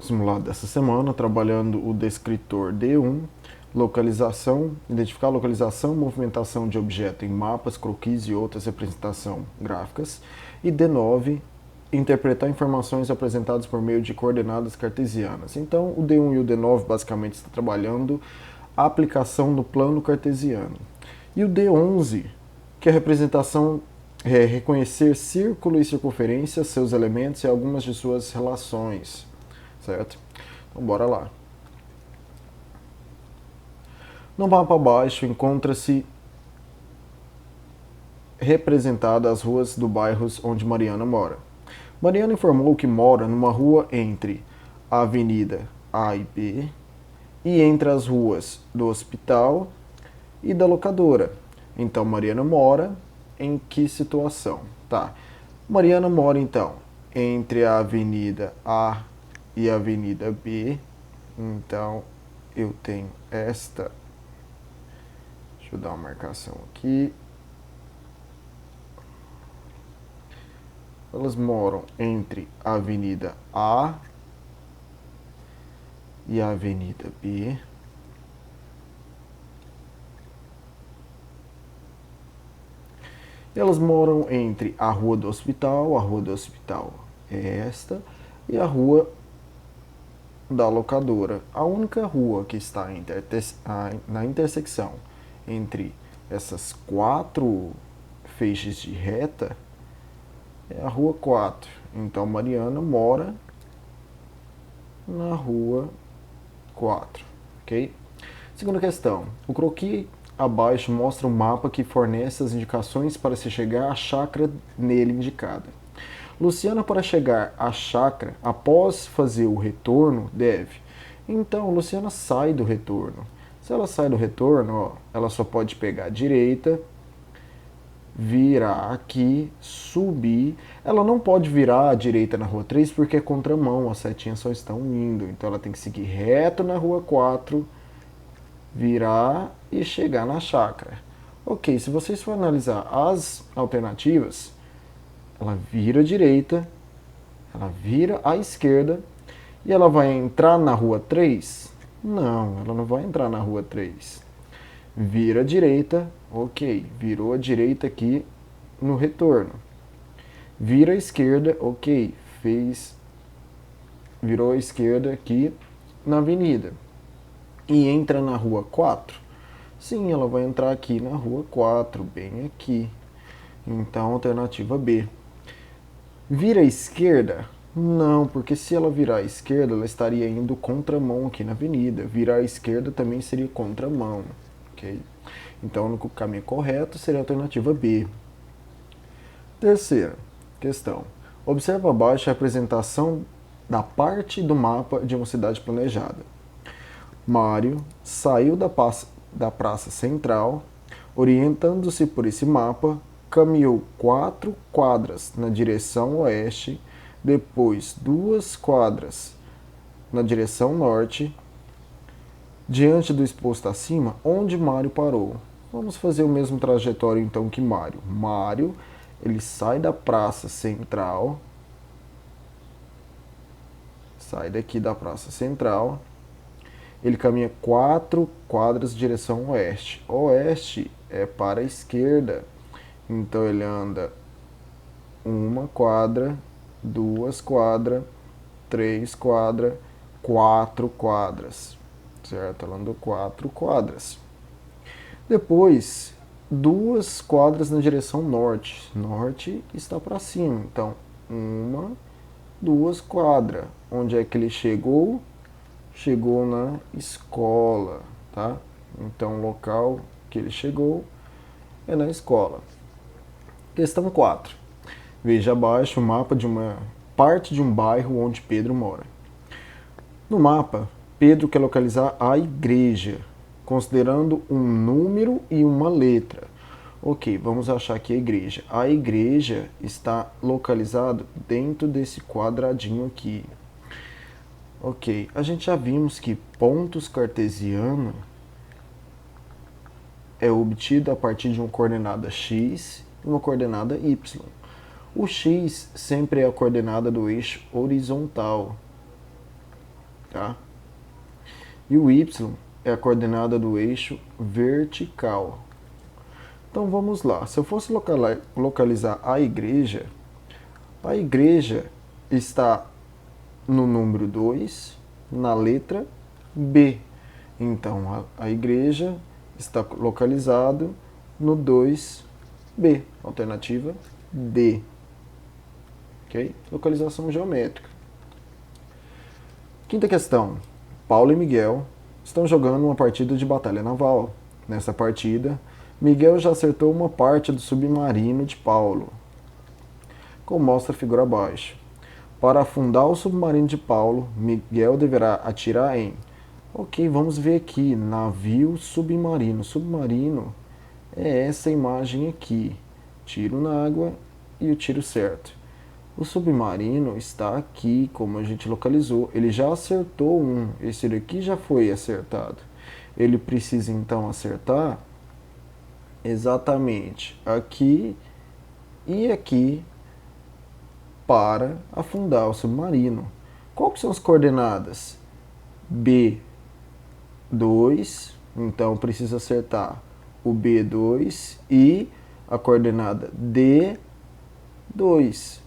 simulado dessa semana, trabalhando o descritor D1, localização, identificar a localização, movimentação de objeto em mapas, croquis e outras representações gráficas. E D9, interpretar informações apresentadas por meio de coordenadas cartesianas. Então, o D1 e o D9 basicamente estão trabalhando a aplicação do plano cartesiano. E o D11, que é a representação reconhecer círculo e circunferência, seus elementos e algumas de suas relações, certo? Então bora lá. No mapa abaixo encontra-se representada as ruas do bairro onde Mariana mora. Mariana informou que mora numa rua entre a Avenida A e B e entre as ruas do Hospital e da Locadora. Então Mariana mora em que situação? Tá. Mariana mora então entre a Avenida A e a Avenida B. Então eu tenho esta. Deixa eu dar uma marcação aqui. Elas moram entre a Avenida A e a Avenida B. Elas moram entre a Rua do Hospital é esta, e a Rua da Locadora. A única rua que está na intersecção entre essas quatro feixes de reta é a Rua 4. Então Mariana mora na Rua 4, ok? Segunda questão. O croquis abaixo mostra um mapa que fornece as indicações para se chegar à chácara nele indicada. Luciana, para chegar à chácara, após fazer o retorno, deve. Então, Luciana sai do retorno. Se ela sai do retorno, ó, ela só pode pegar a direita, virar aqui, subir. Ela não pode virar à direita na Rua 3 porque é contramão, as setinhas só estão indo. Então, ela tem que seguir reto na Rua 4, virar e chegar na chácara. Ok, se vocês for analisar as alternativas, ela vira à direita, ela vira à esquerda e ela vai entrar na Rua 3? Não, ela não vai entrar na Rua 3. Vira à direita, ok, virou à direita aqui no retorno. Vira à esquerda, ok, virou à esquerda aqui na avenida. E entra na Rua 4? Sim, ela vai entrar aqui na Rua 4, bem aqui. Então, alternativa B. Vira à esquerda? Não, porque se ela virar à esquerda, ela estaria indo contramão aqui na avenida. Virar à esquerda também seria contramão, ok? Então, o caminho correto seria a alternativa B. Terceira questão. Observa abaixo a representação da parte do mapa de uma cidade planejada. Mário saiu da praça central, orientando-se por esse mapa, caminhou 4 quadras na direção oeste, depois 2 quadras na direção norte. Diante do exposto acima, onde Mário parou? Vamos fazer o mesmo trajetório então que Mário. Mário, ele sai da praça central, sai daqui da praça central, ele caminha 4 quadras em direção oeste. Oeste é para a esquerda. Então ele anda 1 quadra, 2 quadras, 3 quadras, 4 quadras. Certo? Ela andou 4 quadras. Depois, 2 quadras na direção norte. Norte está para cima. Então, 2 quadras. Onde é que ele chegou? Chegou na escola, tá? Então, o local que ele chegou é na escola. Questão 4. Veja abaixo o mapa de uma parte de um bairro onde Pedro mora. No mapa, Pedro quer localizar a igreja, considerando um número e uma letra. Ok, vamos achar aqui a igreja. A igreja está localizada dentro desse quadradinho aqui. Ok, a gente já vimos que pontos cartesianos é obtido a partir de uma coordenada x e uma coordenada y. O x sempre é a coordenada do eixo horizontal. tá? E o y é a coordenada do eixo vertical. Então vamos lá, se eu fosse localizar a igreja está no número 2, na letra B. Então a igreja está localizado no 2B, alternativa D. Ok? Localização geométrica. Quinta questão. Paulo e Miguel estão jogando uma partida de batalha naval. Nessa partida, Miguel já acertou uma parte do submarino de Paulo, como mostra a figura abaixo. Para afundar o submarino de Paulo, Miguel deverá atirar em... Ok, vamos ver aqui, navio submarino. Submarino é essa imagem aqui. Tiro na água e o tiro certo. O submarino está aqui, como a gente localizou. Ele já acertou um. Esse daqui já foi acertado. Ele precisa então acertar exatamente aqui e aqui para afundar o submarino. Qual que são as coordenadas? B2, então precisa acertar o B2 e a coordenada D2.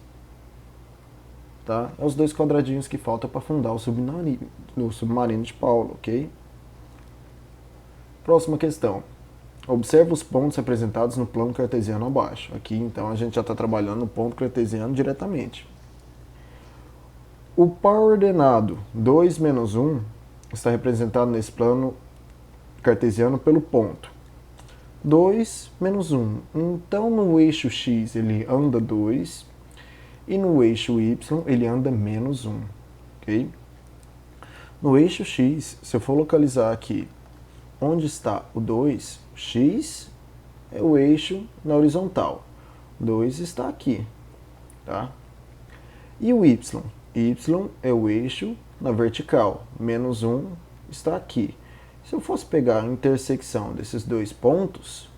Tá? É os dois quadradinhos que faltam para afundar o submarino de Paulo, ok? Próxima questão. Observa os pontos representados no plano cartesiano abaixo. Aqui, então, a gente já está trabalhando no ponto cartesiano diretamente. O par ordenado 2 menos 1 está representado nesse plano cartesiano pelo ponto 2 menos 1. Então, no eixo x ele anda 2 e no eixo y ele anda menos 1. Okay? No eixo x, se eu for localizar aqui onde está o 2, x é o eixo na horizontal. 2 está aqui. Tá? E o y? Y é o eixo na vertical. Menos 1 está aqui. Se eu fosse pegar a intersecção desses dois pontos,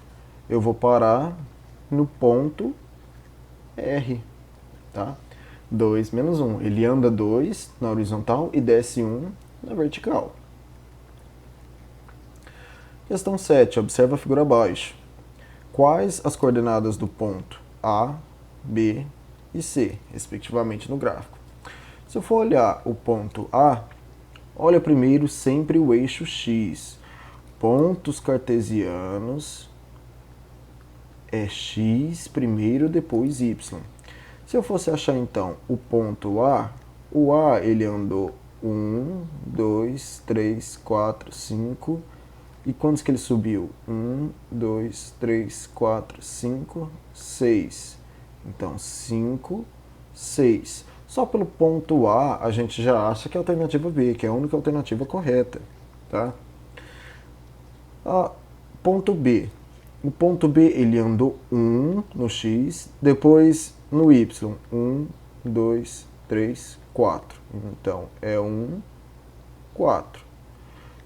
eu vou parar no ponto R. Tá? 2 menos 1. Ele anda 2 na horizontal e desce 1 na vertical. Questão 7. Observa a figura abaixo. Quais as coordenadas do ponto A, B e C, respectivamente, no gráfico? Se eu for olhar o ponto A, olha primeiro sempre o eixo X. Pontos cartesianos é X primeiro, depois Y. Se eu fosse achar, então, o ponto A, o A ele andou 1, 2, 3, 4, 5... E quantos que ele subiu? 1, 2, 3, 4, 5, 6. Então, 5, 6. Só pelo ponto A, a gente já acha que é a alternativa B, que é a única alternativa correta. Tá? Ponto B. O ponto B, ele andou 1 no X, depois no Y. 1, 2, 3, 4. Então, é 1, 4.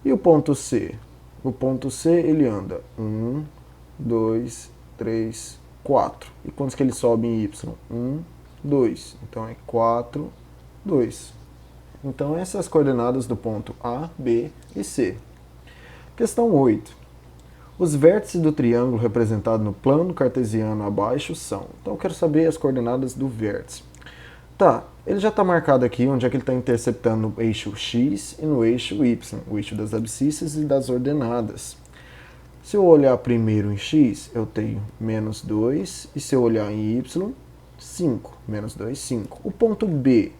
E o ponto C? O ponto C, ele anda 1, 2, 3, 4. E quantos que ele sobe em Y? 1, 2. Então é 4, 2. Então essas são as coordenadas do ponto A, B e C. Questão 8. Os vértices do triângulo representado no plano cartesiano abaixo são... Então eu quero saber as coordenadas do vértice. Tá, ele já está marcado aqui onde é que ele está interceptando no eixo X e no eixo Y, o eixo das abscissas e das ordenadas. Se eu olhar primeiro em X, eu tenho menos 2, e se eu olhar em Y, 5. Menos 2, 5. O ponto B,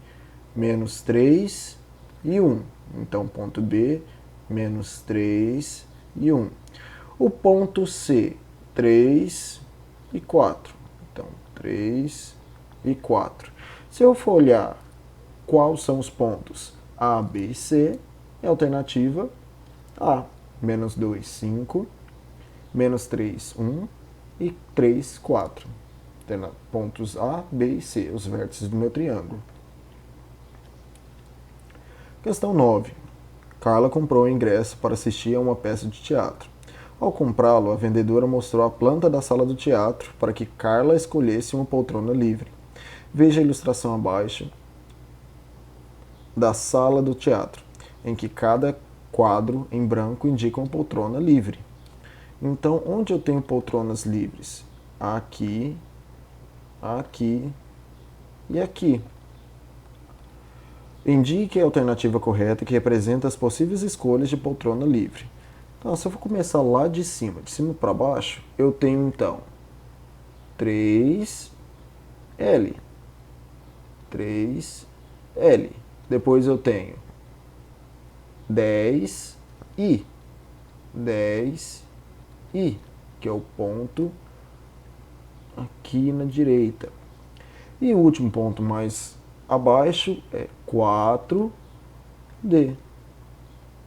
menos 3 e 1. Então, ponto B, menos 3 e 1. O ponto C, 3 e 4. Então, 3 e 4. Se eu for olhar quais são os pontos A, B e C, é a alternativa A. Menos 2, 5. Menos 3, 1. E 3, 4. Pontos A, B e C, os vértices do meu triângulo. Questão 9. Carla comprou o ingresso para assistir a uma peça de teatro. Ao comprá-lo, a vendedora mostrou a planta da sala do teatro para que Carla escolhesse uma poltrona livre. Veja a ilustração abaixo da sala do teatro. em que cada quadro em branco indica uma poltrona livre. Então, onde eu tenho poltronas livres? Aqui, aqui e aqui. Indique a alternativa correta que representa as possíveis escolhas de poltrona livre. Então, se eu for começar lá de cima para baixo, eu tenho então 3L. 3L. Depois eu tenho 10I. 10I, que é o ponto aqui na direita. E o último ponto mais abaixo é 4D.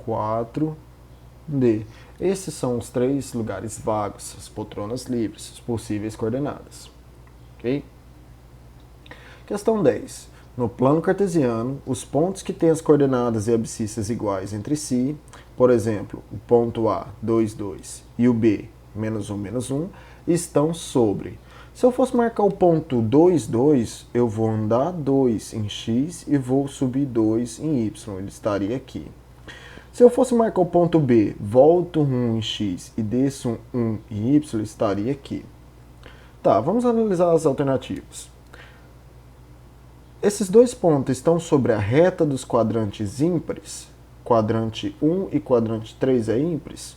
4D. Esses são os 3 lugares vagos, as poltronas livres, as possíveis coordenadas. Ok? Questão 10. No plano cartesiano, os pontos que têm as coordenadas e abscissas iguais entre si, por exemplo, o ponto A, 2, 2, e o B, menos 1, menos 1, estão sobre. Se eu fosse marcar o ponto 2, 2, eu vou andar 2 em x e vou subir 2 em y, ele estaria aqui. Se eu fosse marcar o ponto B, volto 1 em x e desço 1 em y, estaria aqui. Tá, vamos analisar as alternativas. Esses dois pontos estão sobre a reta dos quadrantes ímpares? Quadrante 1 e quadrante 3 é ímpares?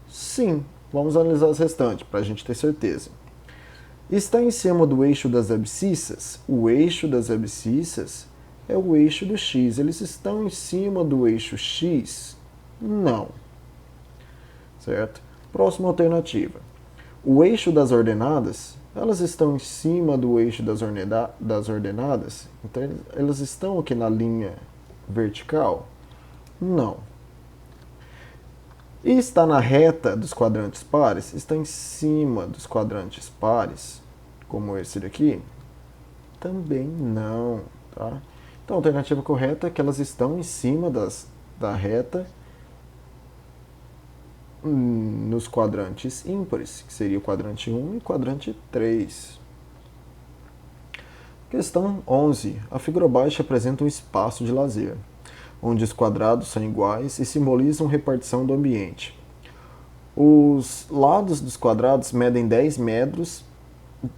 Sim, vamos analisar as restantes para a gente ter certeza. Está em cima do eixo das abscissas? O eixo das abscissas é o eixo do x. Eles estão em cima do eixo x? Não. Certo? Próxima alternativa. O eixo das ordenadas, elas estão em cima do eixo das ordenadas? Então, elas estão aqui na linha vertical? Não. E está na reta dos quadrantes pares? Está em cima dos quadrantes pares, como esse daqui? Também não, tá? Então, a alternativa correta é que elas estão em cima da reta nos quadrantes ímpares, que seria o quadrante 1 e o quadrante 3. Questão 11. A figura abaixo apresenta um espaço de lazer, onde os quadrados são iguais e simbolizam repartição do ambiente. Os lados dos quadrados medem 10 metros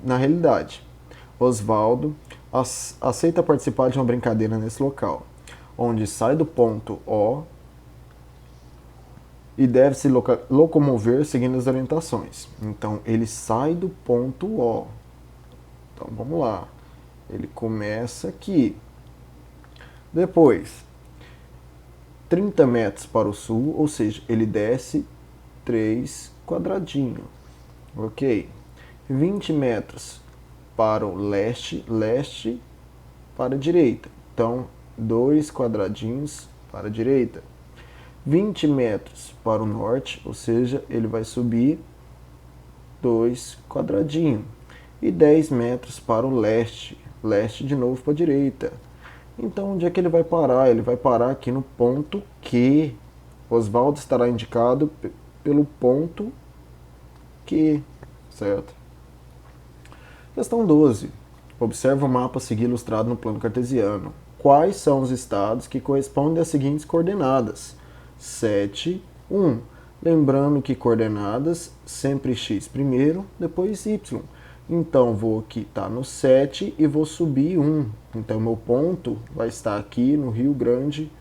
na realidade. Osvaldo aceita participar de uma brincadeira nesse local, onde sai do ponto O e deve se locomover seguindo as orientações. Então, ele sai do ponto O. Então, vamos lá. Ele começa aqui. Depois, 30 metros para o sul, ou seja, ele desce 3 quadradinhos. Ok? 20 metros para o leste, leste para a direita. Então, 2 quadradinhos para a direita. 20 metros para o norte, ou seja, ele vai subir 2 quadradinhos. E 10 metros para o leste, leste de novo para a direita. Então, onde é que ele vai parar? Ele vai parar aqui no ponto Q. Osvaldo estará indicado pelo ponto Q, certo? Questão 12. Observa o mapa a seguir ilustrado no plano cartesiano. Quais são os estados que correspondem às seguintes coordenadas? 7, 1. Lembrando que coordenadas sempre x primeiro, depois y. Então, vou aqui estar no 7 e vou subir 1. Então, meu ponto vai estar aqui no Rio Grande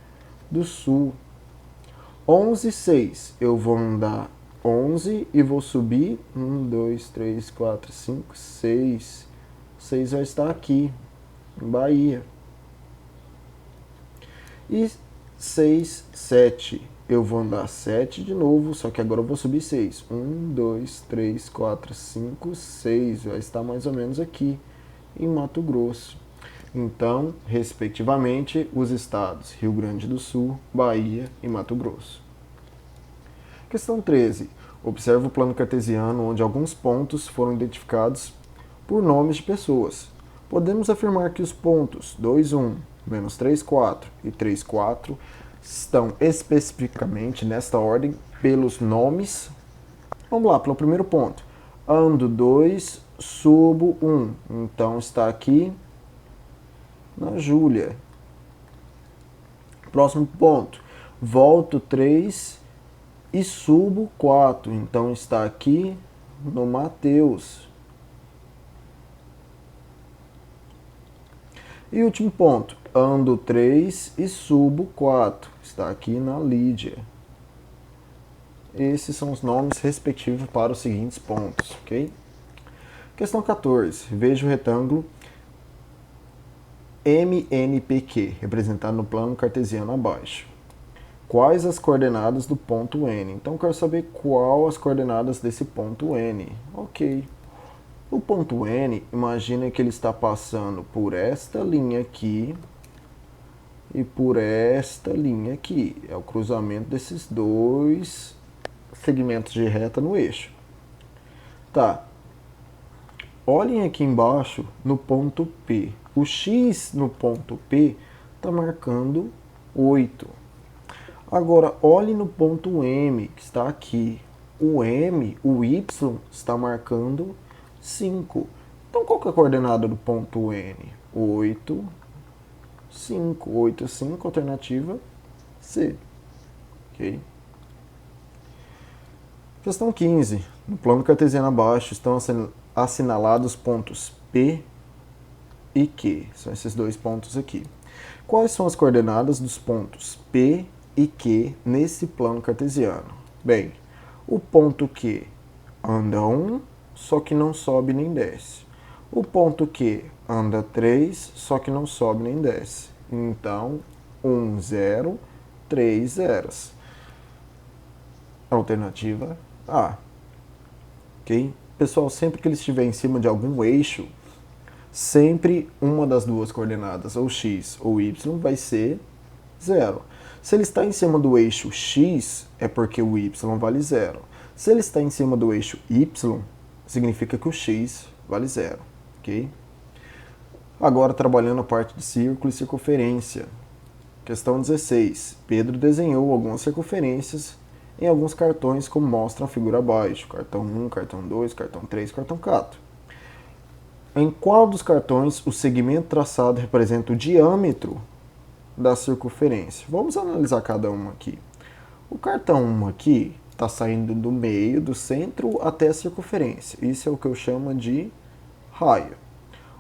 do Sul. 11, 6. Eu vou andar 11 e vou subir 1, 2, 3, 4, 5, 6. 6 vai estar aqui, em Bahia. E 6, 7. Eu vou andar 7 de novo, só que agora eu vou subir 6. 1, 2, 3, 4, 5, 6. Vai estar mais ou menos aqui, em Mato Grosso. Então, respectivamente, os estados Rio Grande do Sul, Bahia e Mato Grosso. Questão 13. Observa o plano cartesiano onde alguns pontos foram identificados por nomes de pessoas. Podemos afirmar que os pontos 2, 1, menos 3, 4 e 3, 4 estão especificamente nesta ordem pelos nomes. Vamos lá, pelo primeiro ponto. Ando 2, subo 1. Então está aqui na Júlia. Próximo ponto. Volto 3 e subo 4. Então está aqui no Mateus. E último ponto, ando 3 e subo 4. Está aqui na Lídia. Esses são os nomes respectivos para os seguintes pontos, ok? Questão 14. Veja o retângulo MNPQ, representado no plano cartesiano abaixo. Quais as coordenadas do ponto N? Então, eu quero saber qual as coordenadas desse ponto N. Ok. O ponto N, imagina que ele está passando por esta linha aqui e por esta linha aqui. É o cruzamento desses dois segmentos de reta no eixo. Tá. Olhem aqui embaixo no ponto P. O X no ponto P está marcando 8. Agora, olhe no ponto M, que está aqui. O M, o Y, está marcando 5. Então, qual que é a coordenada do ponto N? 8, 5. 8, 5, alternativa C. Ok? Questão 15. No plano cartesiano abaixo estão assinalados pontos P e Q. São esses dois pontos aqui. Quais são as coordenadas dos pontos P e Q nesse plano cartesiano? Bem, o ponto Q anda 1, só que não sobe nem desce. O ponto Q anda 3, só que não sobe nem desce. Então, 1, 0, 3 zeros. Alternativa A. Ok? Pessoal, sempre que ele estiver em cima de algum eixo, sempre uma das duas coordenadas, ou x ou y, vai ser 0. Se ele está em cima do eixo x, é porque o y vale 0. Se ele está em cima do eixo y, significa que o x vale 0. Ok? Agora, trabalhando a parte de círculo e circunferência. Questão 16. Pedro desenhou algumas circunferências em alguns cartões, como mostra a figura abaixo. Cartão 1, cartão 2, cartão 3, cartão 4. Em qual dos cartões o segmento traçado representa o diâmetro da circunferência? Vamos analisar cada uma aqui. O cartão 1 aqui está saindo do meio, do centro até a circunferência. Isso é o que eu chamo de raio.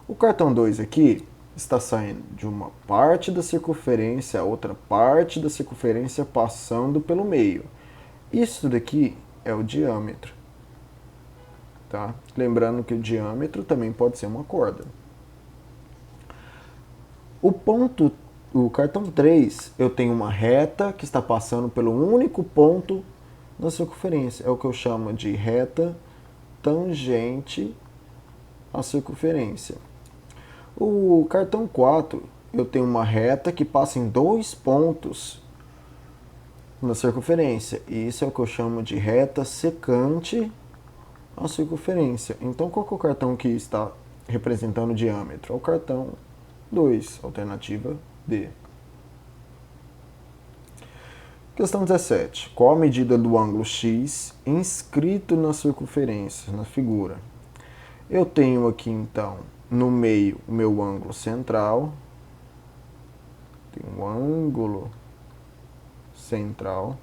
O cartão 2 aqui está saindo de uma parte da circunferência a outra parte da circunferência passando pelo meio. Isso daqui é o diâmetro. Tá? Lembrando que o diâmetro também pode ser uma corda. O cartão 3, eu tenho uma reta que está passando pelo único ponto na circunferência. É o que eu chamo de reta tangente à circunferência. O cartão 4, eu tenho uma reta que passa em dois pontos na circunferência. E isso é o que eu chamo de reta secante à circunferência. Então, qual que é o cartão que está representando o diâmetro? É o cartão 2, alternativa D. Questão 17. Qual a medida do ângulo X inscrito na circunferência, na figura? Eu tenho aqui, então, no meio, o meu ângulo central. Tem um ângulo central.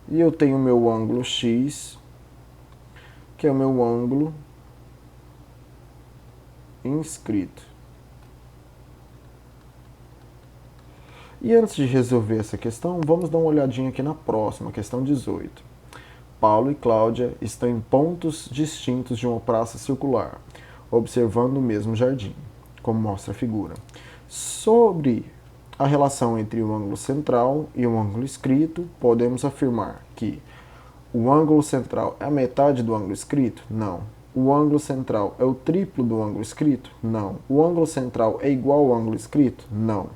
E eu tenho o meu ângulo X, que é o meu ângulo inscrito. E antes de resolver essa questão, vamos dar uma olhadinha aqui na próxima, questão 18. Paulo e Cláudia estão em pontos distintos de uma praça circular, observando o mesmo jardim, como mostra a figura. Sobre a relação entre o ângulo central e o ângulo inscrito, podemos afirmar que o ângulo central é a metade do ângulo inscrito? Não. O ângulo central é o triplo do ângulo inscrito? Não. O ângulo central é igual ao ângulo inscrito? Não.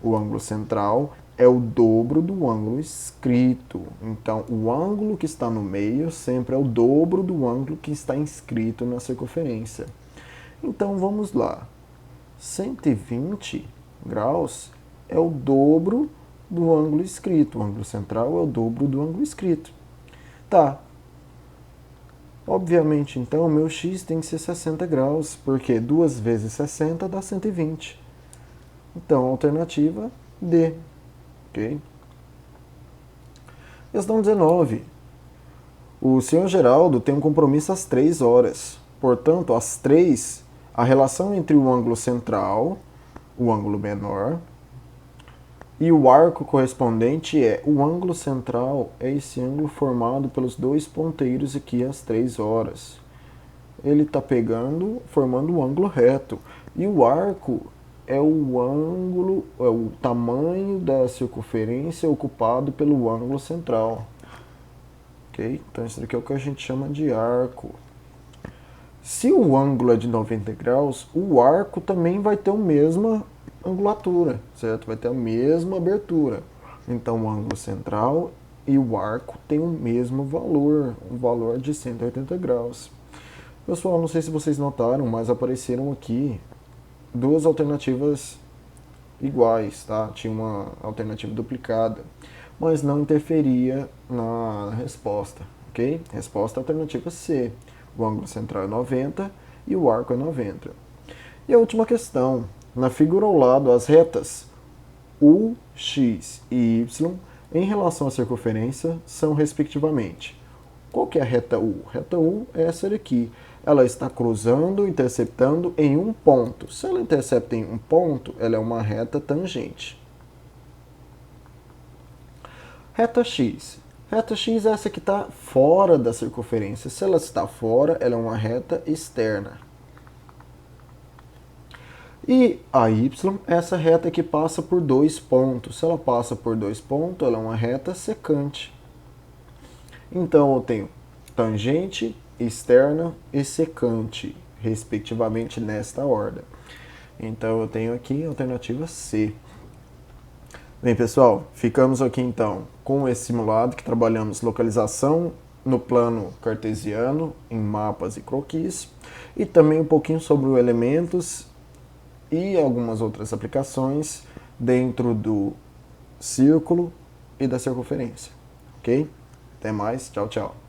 O ângulo central é o dobro do ângulo inscrito. Então, o ângulo que está no meio sempre é o dobro do ângulo que está inscrito na circunferência. Então, vamos lá. 120 graus é o dobro do ângulo inscrito. O ângulo central é o dobro do ângulo inscrito. Tá. Obviamente, então, o meu x tem que ser 60 graus, porque 2 vezes 60 dá 120. Então, alternativa D. Ok? ok? Questão 19. O senhor Geraldo tem um compromisso às 3 horas. Portanto, às 3, a relação entre o ângulo central, o ângulo menor, e o arco correspondente é o ângulo central é esse ângulo formado pelos dois ponteiros aqui às 3 horas. Ele está formando um ângulo reto. E o arco é o ângulo, é o tamanho da circunferência ocupado pelo ângulo central. Ok? Então isso daqui é o que a gente chama de arco. Se o ângulo é de 90 graus, o arco também vai ter a mesma angulatura, certo? Vai ter a mesma abertura. Então o ângulo central e o arco têm o mesmo valor, um valor de 180 graus. Pessoal, não sei se vocês notaram, mas apareceram aqui duas alternativas iguais, tá? Tinha uma alternativa duplicada, mas não interferia na resposta, ok? Resposta alternativa C. O ângulo central é 90 e o arco é 90. E a última questão. Na figura ao lado, as retas U, X e Y, em relação à circunferência, são respectivamente. Qual que é a reta U? A reta U é essa daqui. Ela está cruzando, interceptando em um ponto. Se ela intercepta em um ponto, ela é uma reta tangente. Reta X. Reta X é essa que está fora da circunferência. Se ela está fora, ela é uma reta externa. E a Y é essa reta que passa por dois pontos. Se ela passa por dois pontos, ela é uma reta secante. Então eu tenho tangente, externa e secante, respectivamente nesta ordem. Então eu tenho aqui a alternativa C. Bem, pessoal, ficamos aqui então com esse simulado que trabalhamos localização no plano cartesiano, em mapas e croquis, e também um pouquinho sobre os elementos e algumas outras aplicações dentro do círculo e da circunferência. Ok? Até mais, tchau, tchau.